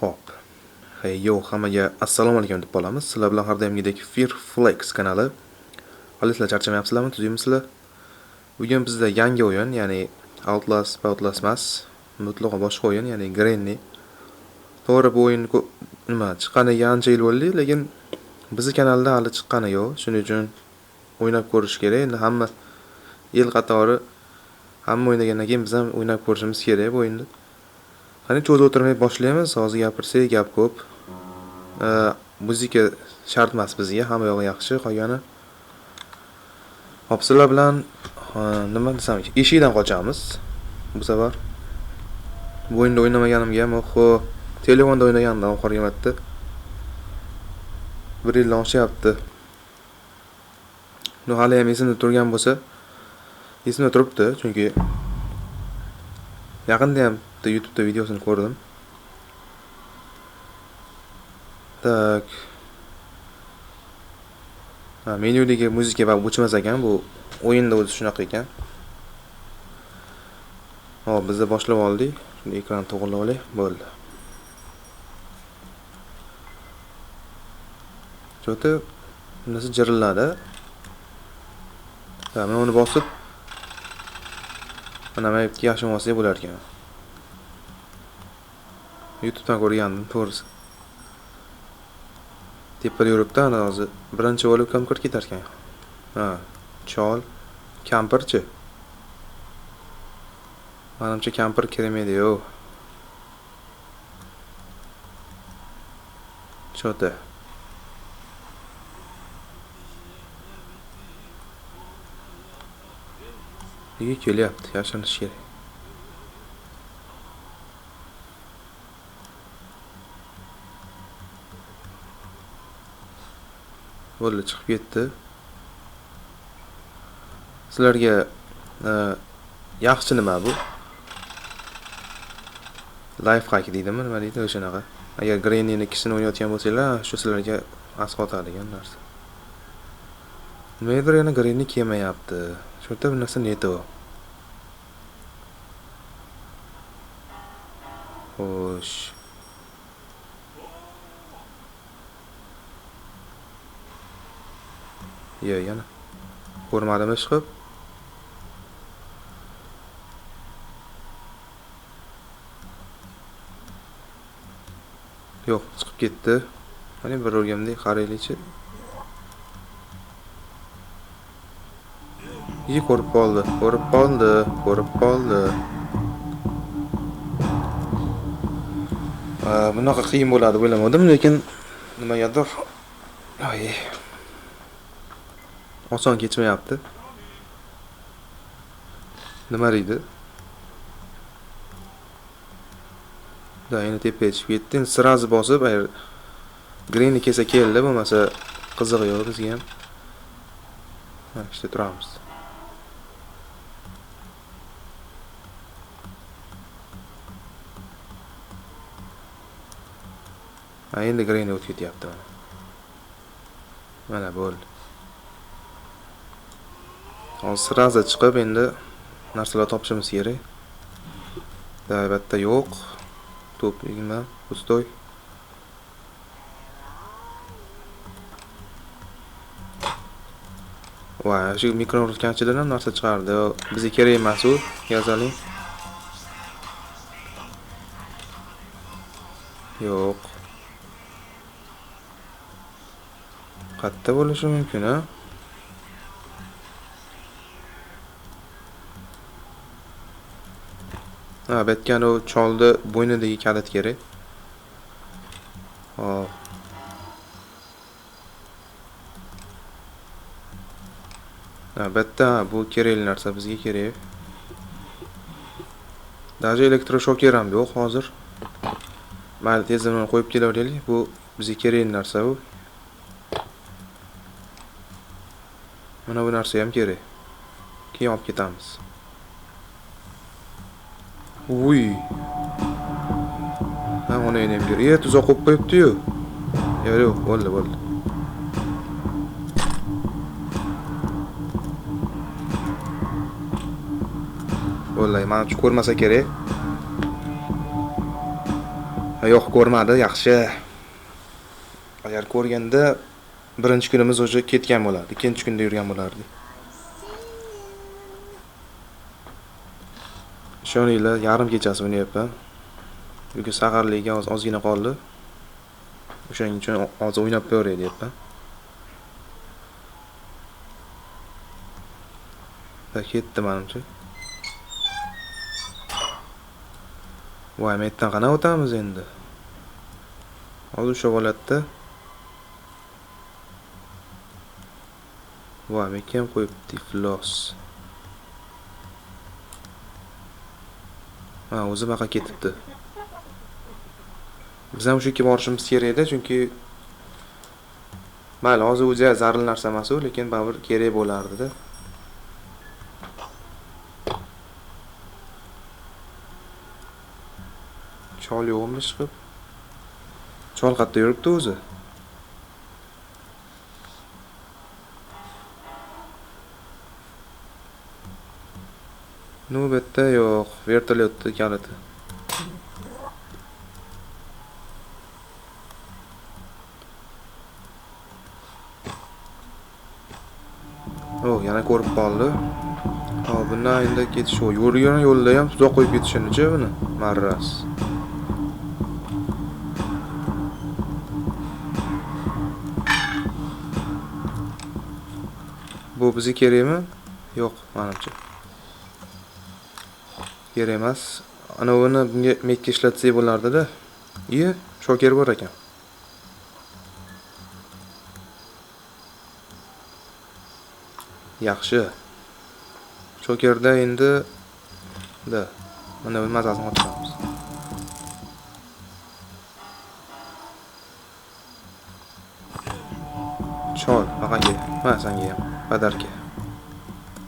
Xo'p. Hey yo, hammaga assalomu alaykum deb qolamiz. Sizlar bilan har doimgidek Fearflex kanali. Halisizlar, charchamayapsizlarmi? Tuzuymizlar? Bugun bizda yangi o'yin, ya'ni Outlast emas, mutlaqo boshqa o'yin, ya'ni Granny. To'g'ri, bu o'yin nima chiqqaniga ancha yil bo'ldi, lekin bizning kanalda hali chiqqani yo'q. Shuning uchun o'ynab ko'rish kerak. Endi hamma yil qatori hamma o'ynagandan keyin biz ham o'ynab ko'rishimiz kerak bu o'yinni. Qani cho'zib o'tirmay boshlaymiz. Hozir gapirsak gap ko'p. Muzika shart emas bizga, hamma yo'q yaxshi, qolgani. Hop, sizlar bilan nima desam, eshikdan qochamiz bu safar. Bu o'yinda o'ynamaganimga ham telefonda o'ynagandim oxirgi marta. Bir yil oshyapti. No, hali ham esimda turgan bo'lsa, esimda turibdi, chunki yaqinda ham YouTube'da videosini ko'rdim. Tak. Menyudagi muzika va o'chmas ekan, bu o'yinda o'zi shunaqa ekan. Hop, biz boshlab oldik. Shunda ekran to'g'rilab olay, bo'ldi. Cho'ta bunisi jirilladi. Men uni bosib mana maytga yaxshi olsak bo'lar ekan. YouTube'dan ko'rgandim, to'g'risi. Tepada yuribdi, ana hozir birinchi bo'lib kim kirib ketar ekan. Chol, kampirchi. Menimcha kampir kirmaydi-yu. Cho'ta. Nega kelyapti? Yashirish kerak. Bo'ldi, chiqib ketdi. Sizlarga yaxshi nima bu? Life hack deydimi, nima deydi o'shanaqa. Agar Granny'ni ikkisini o'ynayotgan bo'lsanglar, shu sizlarga asqotadigan narsa. Nimadir yana Granny kelmayapti. Shu yerda bir narsa neto. Xo'sh. Yana ko'rmadimmi chiqib? Yo'q, chiqib ketdi. Mana bir o'rgamdek qaraylikchi. Ko'rib qoldi. Bunaqa qiyin bo'ladi o'ylamadim, lekin nimagadir oson kechmayapti. Nima deydi? Endi tepaga chiqib ketdi. Endi sirazi bosib, agar Granny kelsa keldi, bo'lmasa qizig'i yo'q bizga ham. Ishda turamiz. Endi Granny o'tib ketyapti. Mana bo'ldi. Hozir sirazi chiqib, endi narsalar topishimiz kerak. Albatta yo'q. To'p nima? Pustoy. Shu mikrofonchidan ham narsa chiqardi. Bizga kerak emas u, yozaling. Yo'q. Qayerda bo'lishi mumkin, ha? Betgan o choldi bo'ynidagi kalit kerak. Hop. Albatta bu kerakli narsa bizga kerak. Даже elektroshoker ham yo'q hozir. Mayli, tezdan qo'yib kelaveraylik. Bu bizga kerakli narsa bu. Mana bu narsa ham kerak. Keyin olib ketamiz. Uy. Ona enem giriyor. Tuzak qo'yib qo'yibdi-yu. Yo'q, bo'ldi. Vallahi mana ko'rmasa kerak. Yo'q, ko'rmadi, yaxshi. Agar ko'rganda birinchi kunimiz o'sha ketgan bo'lardi, ikkinchi kunda yurgan bo'lardi. Ishoninglar, yarim kechasi o'ynayapman. Bugun saharlikka ozgina qoldi. O'shaning uchun hozir o'ynab ko'ray deyapman. Ketdi menimcha. Voy, metdan qana o'tamiz endi. Hozir shu holatda. Voy, mekan qo'yibdi iflos. O'zi baqa ketibdi. Biz ham o'sha yerga borishimiz kerak edi, chunki mayli, hozir o'zi zarur narsa emas u, lekin baribir kerak bo'lardi-da. Chol yo'qmi chiqib? Chol qayerda yuribdi o'zi? Navbatda yo'q, vertolyotda kaliti. Yana ko'rib qoldi. Bundan endi ketish o. Yurgan yo'lda ham tuzoq qo'yib ketishinicha buni. Marras. Bu bizga kerakmi? Yo'q, menimcha. Kerak emas. Ana uni bunga mekka ishlatsak bo'lardi-da. Shoker bor ekan. Yaxshi. Shokerda endi mana bu mazasini ochamiz. Chol, maqaga, senga ham, badarka.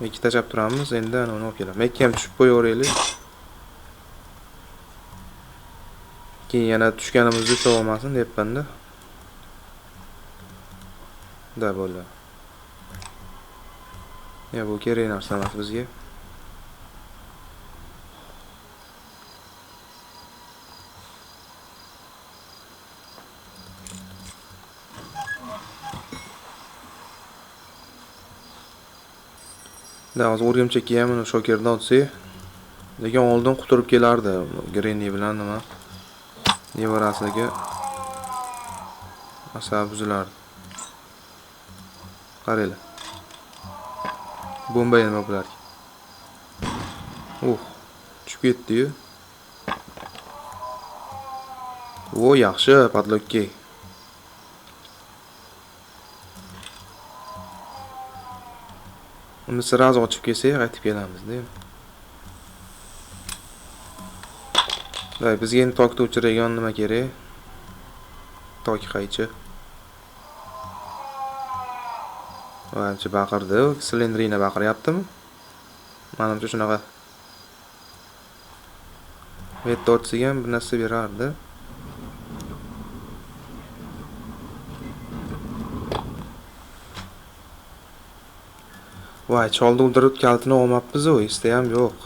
Ikkita chap turamiz, endi ana uni olib kelamiz. Mekka ham tushib qo'yaveraylik. Keyin yana tushganimizda ushlab olmasin deyapman-da. Bo'ladi. Bu kerak narsa emas bizga. Hozir o'rgimchakka ham uni shokerdan olsak, lekin oldin quturib kelardi. Grenni bilan nima? Nevarasiga asab buzilardi. Qaranglar. Bomba nima bo'lardi? Tushib ketdi-yu. Yaxshi, padlokka. Uni siraz ochib kelsak, qaytib kelamiz-da. Bizga endi tokda o'chiradigan nima kerak? Tok qaychi. Ancha baqirdi, silindrina baqiryaptimi? Menimcha shunaqa. Vetda o'tsa ham bir narsa berardi. Voy, cholni o'ldirib kalitini olmabmiz-ku, esda ham yo'q.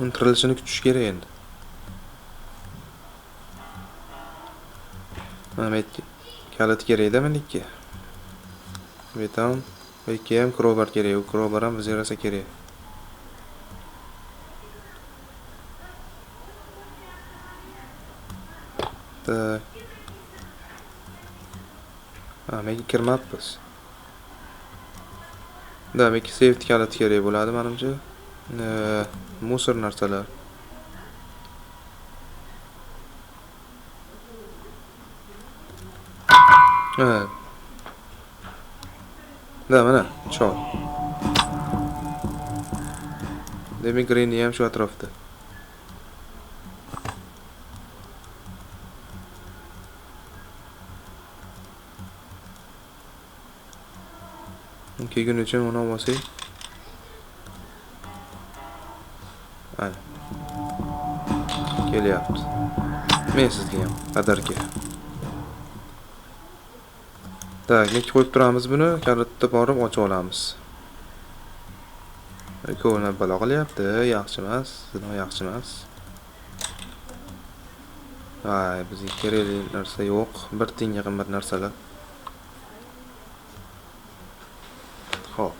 Uni tirilishini kutish kerak endi. Kalit kerak-da meniki. Beton, yoki ham crowbar kerak. U crowbar ham bizga rosa kerak. Menga kirmabmiz. Menga safety kalit kerak bo'ladi menimcha. Musor narsalar. Mana, chol. Demak, Grenni ham shu atrofda. Keyin uchun uni olmasak. Kelyapti. Men sizga ham qadarga. Nek qo'yib turamiz buni, kalitni borib ochib olamiz. Ko'rinib balo qilyapti, yaxshi emas, sizdan yaxshi emas. Voy, bizga kerakli narsa yo'q, bir tiyinga qimmat narsalar. Xo'p.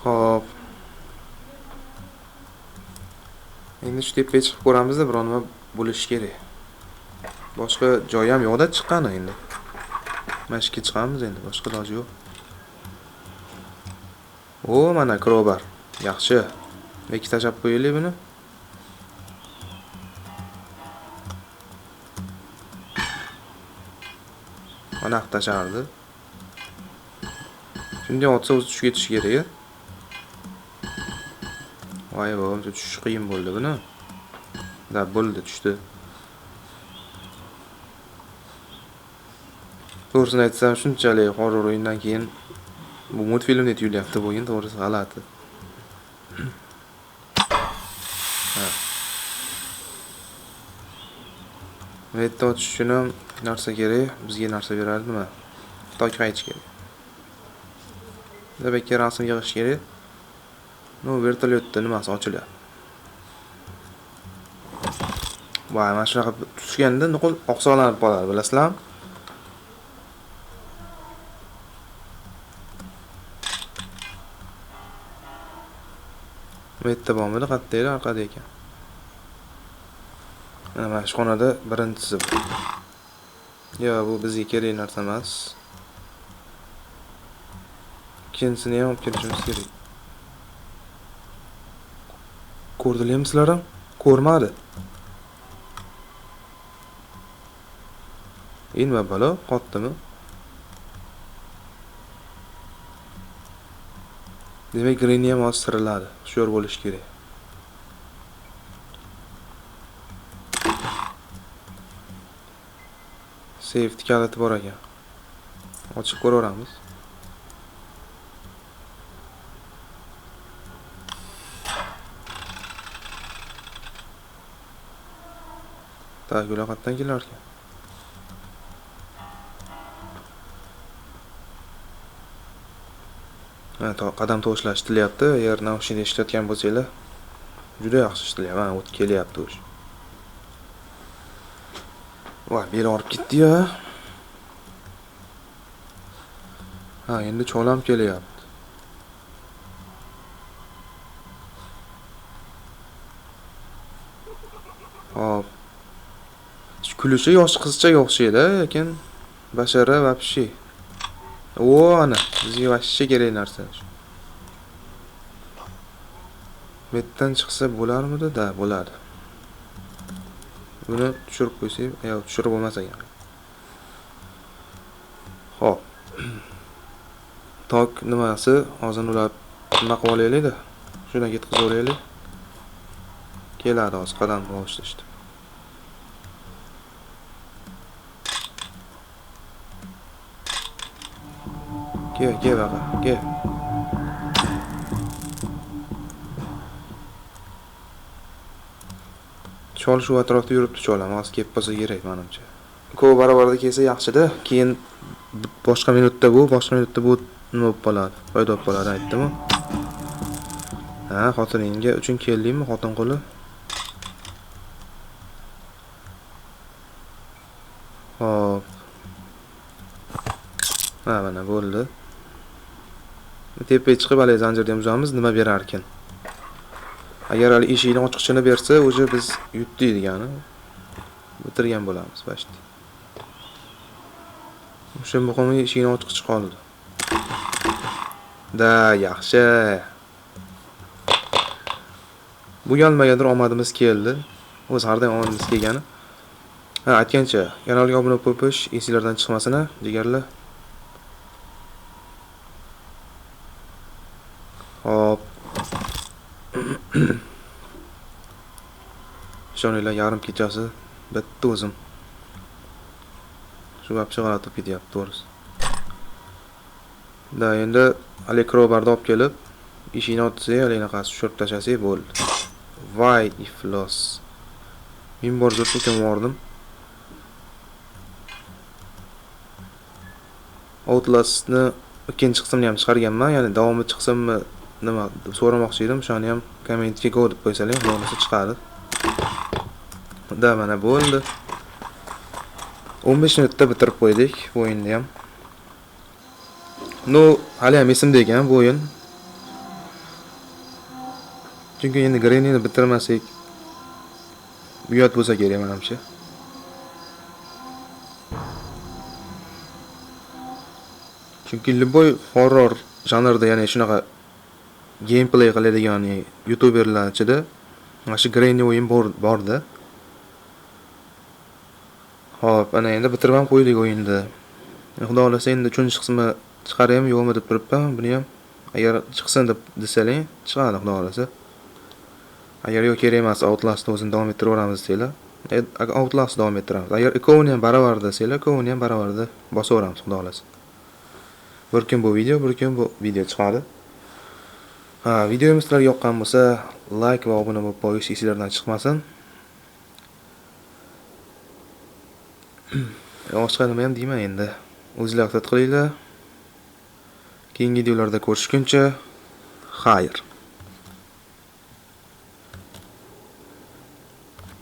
Xo'p. Endi shu tepaga chiqib ko'ramiz-da, biror nima bo'lishi kerak. Boshqa joy ham yo'qda chiqqani endi. Mashqqa chiqamiz endi, boshqa iloji yo'q. O, mana crowbar. Yaxshi. Ikki tashab qo'yaylik buni. Mana tashardi. Shunday otsa o'zi tushib ketishi kerak. Voy bo'm, tushish qiyin bo'ldi buni. Da bo'ldi, tushdi. To'g'risini aytsam, shunchalik horror o'yindan keyin bu multfilmdek tuyulyapti bu o'yin, to'g'risi g'alati. Bu yerda ochish uchun ham narsa kerak, bizga narsa beradi nima? Toki qaytish kerak. Demakki rasm yig'ish kerak. No, vertolyotda nimasi ochilyapti. Voy, mana shunaqa tushganda nuqul oqsoqlanib qoladi, bilasizlar? Bu yerda bormidi, qattaylar orqada ekan. Mana shu xonada birinchisi bu. Yo, bu bizga kerak narsa emas. Ikkinchisini ham olib kelishimiz kerak. Ko'rdilarmi sizlar ham? Ko'rmadi. Nima balo, qotdimi? Demak, Grini ham o'stiriladi. Hushyor bo'lish kerak. Safety kaliti bor ekan. Ochib ko'raveramiz. Tagular qayerdan kelar ekan? Qadam to'shlash ishlayapti. Agar naushnikda ishlatgan bo'lsanglar, juda yaxshi ishlayapti. Mana o'tib kelyapti o'sh. Voy, beri olib ketdi-ya. Ha, endi cho'lam kelyapti. Hop. Kulishi yosh qizchaga o'xshaydi, lekin bashara va pishi. O, ana, bizga vashcha kerak narsa. Metdan chiqsa bo'larmidi? Da, bo'ladi. Buni tushirib qo'ysak, yo'q, tushirib bo'lmas ekan. Xo'p. Tok nimasi? Hozir ulab nima qilib olaylik-da. Shuna ketkizib olaylik. Keladi hozir qadam boshlashdi. Ke baqa, ke. Chol shu atrofda yuribdi cholam, hozir kelib qolsa kerak menimcha. Ko'p barobarda kelsa yaxshi-da, keyin boshqa minutda bu nima bo'lib qoladi? Paydo bo'lib qoladi, aytdim-ku. Ha, xotiningga uchun keldingmi, xotin qo'li? Hop. Ha, mana bo'ldi. Tepaga chiqib hali zanjirdan uzamiz, nima berar ekan? Agar hali eshikni ochiqchini bersa, o'zi biz yutdik degani. Bitirgan bo'lamiz, bashti. O'sha muqimi eshikni ochiqchi qoldi. Da, yaxshi. Bu galmagadir omadimiz keldi. O'z har doim omadimiz kelgani. Ha, aytgancha, kanalga obuna bo'lib qo'yish, esingizlardan chiqmasin, jigarlar. Hop. Shoninglar yarim kechasi bitta o'zim. Shu vaqtcha g'alati ketyapti, to'g'risi. Da, endi crowbarni olib kelib, eshikni ochsak, alinaqasi tushirib tashlasak bo'ldi. Voy, iflos. Men bor zo'r so'kam bordim. Outlast'ni ikkinchi qismini ham chiqarganman, ya'ni davomi chiqsinmi nima deb so'ramoqchi edim. Shuni ham kommentga go deb qo'ysalar, bo'lmasa chiqadi. Da mana bo'ldi. 15 minutda bitirib qo'ydik bu o'yinni ham. No, hali ham esimda ekan bu o'yin. Chunki endi Granny'ni bitirmasak uyat bo'lsa kerak menimcha. Chunki любой horror janrida, ya'ni shunaqa gameplay qiladigan youtuberlar ichida mana shu Granny o'yin borda. Xo'p, ana endi bitirib ham qo'ydik o'yinni. Xudo xolasa endi 3-qismi chiqaraymi yo'qmi deb turibman. Buni ham agar chiqsin deb desalar, chiqadi xudo xolasa. Agar yo'q kerak emas, Outlast'ni o'zini davom ettiraveramiz desanglar, Outlast davom ettiramiz. Agar ikkovini ham baravar desanglar, ikkovini ham baravarda bosaveramiz xudo xolasa. Bir kun bu video chiqadi. Videomiz sizlarga yoqqan bo'lsa, like va obuna bo'lib qo'yish esingizdan chiqmasin. Boshqa nima ham deyman endi. O'zingizlar ehtiyot qilinglar. Keyingi videolarda ko'rishguncha, xayr.